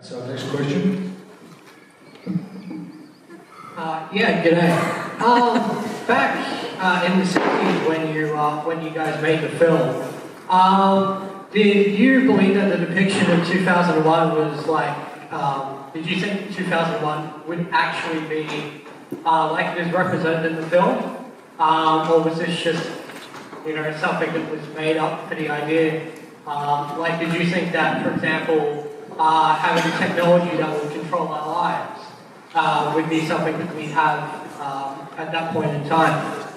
So next question. Yeah, g'day. Back in the 60s when you guys made the film, did you believe that the depiction of 2001 was like, did you think 2001 would actually be like it is represented in the film? Or was this just, something that was made up for the idea? Like, did you think that, for example, having technology that would control our lives would be something that we have at that point in time?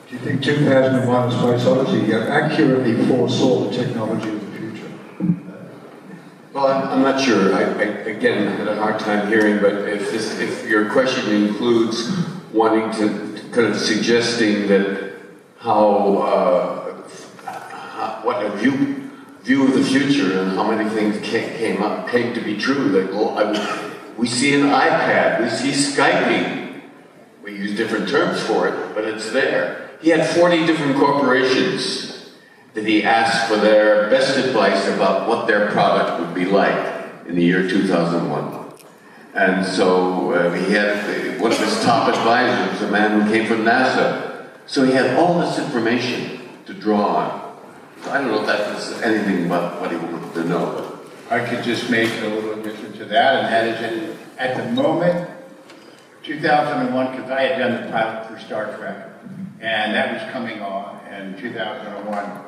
Do you think 2001 Space Odyssey accurately foresaw the technology of the future? Well, I'm not sure. Again, I had a hard time hearing, but if your question includes wanting to kind of suggesting that what a view of the future and how many things came to be true. Like, we see an iPad, we see Skyping. We use different terms for it, but it's there. He had 40 different corporations that he asked for their best advice about what their product would be like in the year 2001. And so he had one of his top advisors, a man who came from NASA. So he had all this information to draw on. So I don't know if that was anything about what he wanted to know. I could just make a little addition to that, and that is at the moment, 2001, because I had done the pilot for Star Trek, and that was coming on in 2001.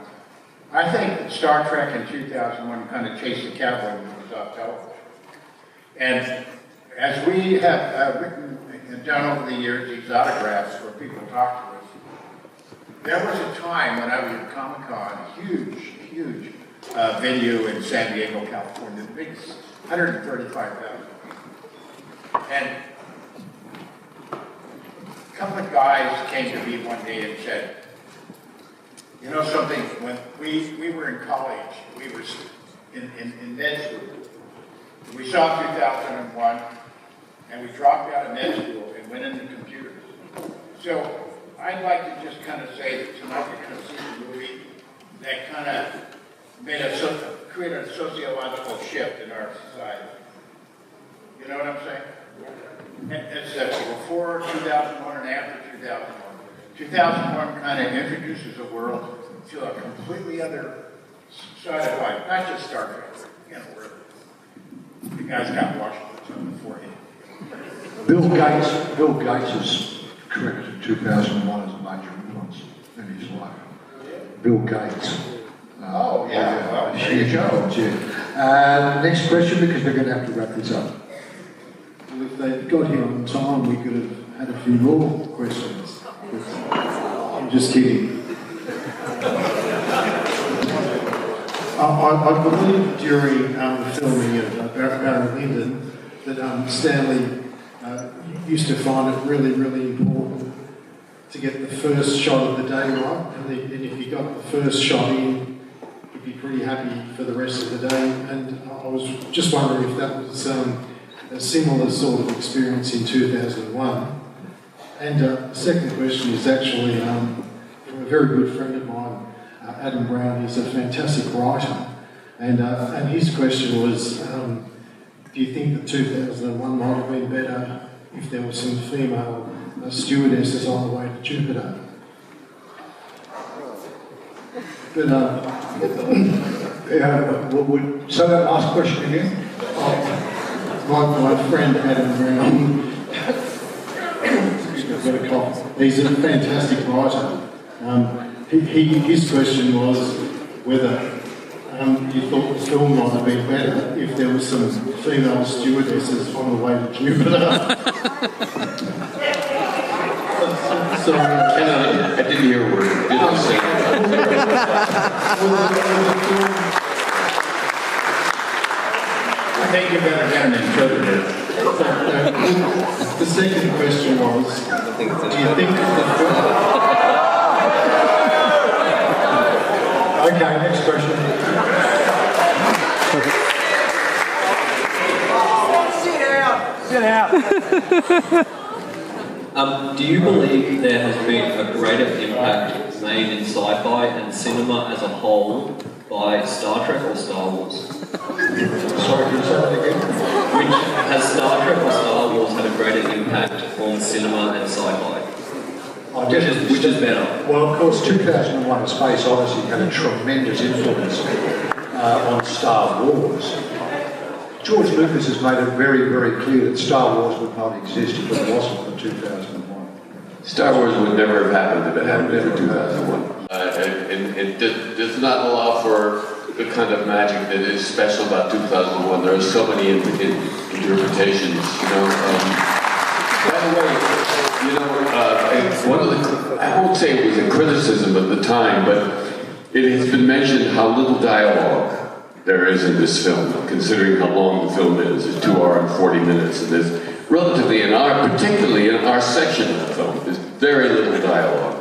I think that Star Trek in 2001 kind of chased the cowboy movies off television. And as we have written down over the years these autographs where people talk to us, there was a time when I was at Comic-Con, huge venue in San Diego, California, the biggest, 135,000 people. And a couple of guys came to me one day and said, you know something, when we were in college, we were in med school. We saw 2001, and we dropped out of med school and went into computers. So I'd like to just kind of say that tonight you're going to see a movie that kind of created a sociological shift in our society. You know what I'm saying? It's before 2001 and after 2001. 2001 kind of introduces the world to a completely other side of life, not just Star Trek, where the guy's got Washington on the forehead. Bill Gates is credited 2001 as a major influence in his life. Bill Gates. Huge influence, yeah. Next question, because we're going to have to wrap this up. Well, if they'd got here on time, we could have had a few more questions. I'm just kidding. I believe during the filming of Barry Lyndon that Stanley used to find it really, really important to get the first shot of the day right, and if you got the first shot in, you'd be pretty happy for the rest of the day. And I was just wondering if that was a similar sort of experience in 2001. And the second question is actually from a very good friend of mine, Adam Brown. He's a fantastic writer, and his question was, do you think that 2001 might have been better if there were some female stewardesses on the way to Jupiter? But So that last question again? My friend Adam Brown, he's a fantastic writer. His question was whether you thought the film might have been better if there was some female stewardesses on the way to Jupiter. I didn't hear a word. Didn't say I think you better get an interpreter. The second question was, do you think that the film... Okay, next question. Sit down. Do you believe there has been a greater impact made in sci-fi and cinema as a whole by Star Trek or Star Wars? Sorry, can you say that again? Which has Star Trek or Star Wars had a greater impact on cinema and sci-fi? Which is better? Well, of course, 2001 A Space Odyssey had a tremendous influence on Star Wars. George Lucas has made it very, very clear that Star Wars would not exist if it wasn't for 2001. Star Wars would never have happened if it hadn't been for 2001. And it does not allow for the kind of magic that is special about 2001. There are so many interpretations, you know. By the way, you know, one of the, I won't say it was a criticism of the time, but it has been mentioned how little dialogue there is in this film, considering how long the film is. It's 2 hours and 40 minutes, and there's relatively, particularly in our section of the film, there's very little dialogue.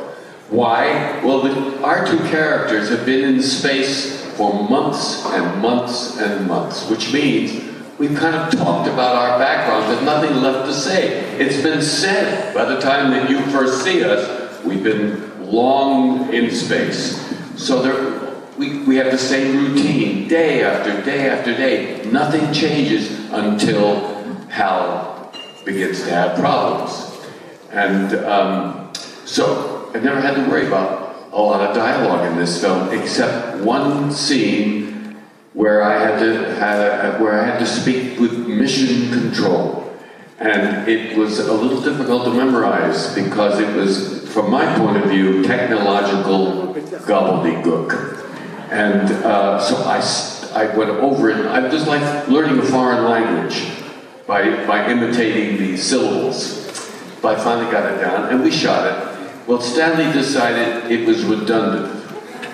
Why? Well, our two characters have been in space for months and months and months, which means we've kind of talked about our background. There's nothing left to say. It's been said by the time that you first see us. We've been long in space. So we have the same routine day after day after day. Nothing changes until Hal begins to have problems. And so I never had to worry about a lot of dialogue in this film, except one scene where I had to speak with mission control. And it was a little difficult to memorize because it was, from my point of view, technological gobbledygook. And so I went over it. I just like learning a foreign language by imitating the syllables. But I finally got it down, and we shot it. Well, Stanley decided it was redundant.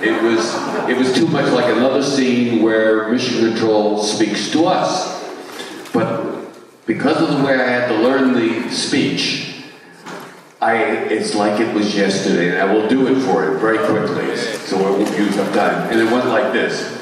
It was too much like another scene where Mission Control speaks to us. But because of the way I had to learn the speech, it's like it was yesterday, and I will do it for it very quickly, so I won't use up time. And it went like this.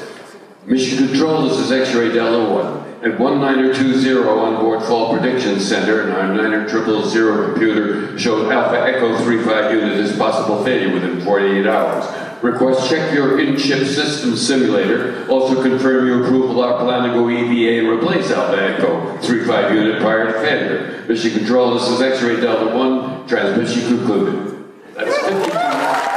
Mission Control, this is X-Ray Delta 1. At 1920 on board Fall Prediction Center, 99000 computer shows Alpha Echo 35 unit as possible failure within 48 hours. Request check your in-chip system simulator. Also confirm your approval our plan to go EVA and replace Alpha Echo 35 unit prior to failure. Mission Control, this is X-Ray Delta 1. Transmission concluded. That's 52 minutes.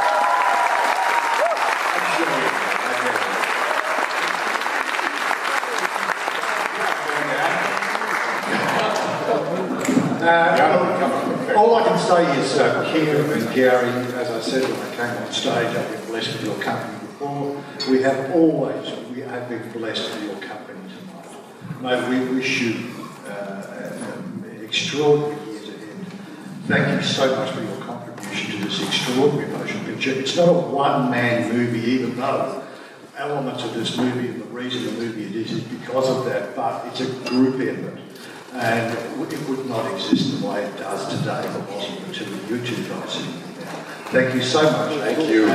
All I can say is, Keir and Gary, as I said when I came on stage, I've been blessed with your company before. We have been blessed with your company tonight. May we wish you extraordinary years ahead. Thank you so much for your contribution to this extraordinary motion picture. It's not a one-man movie, even though elements of this movie and the reason the movie it is because of that, but it's a group effort. And it would not exist the way it does today if it wasn't for you two guys sitting there. Thank you so much. Thank you.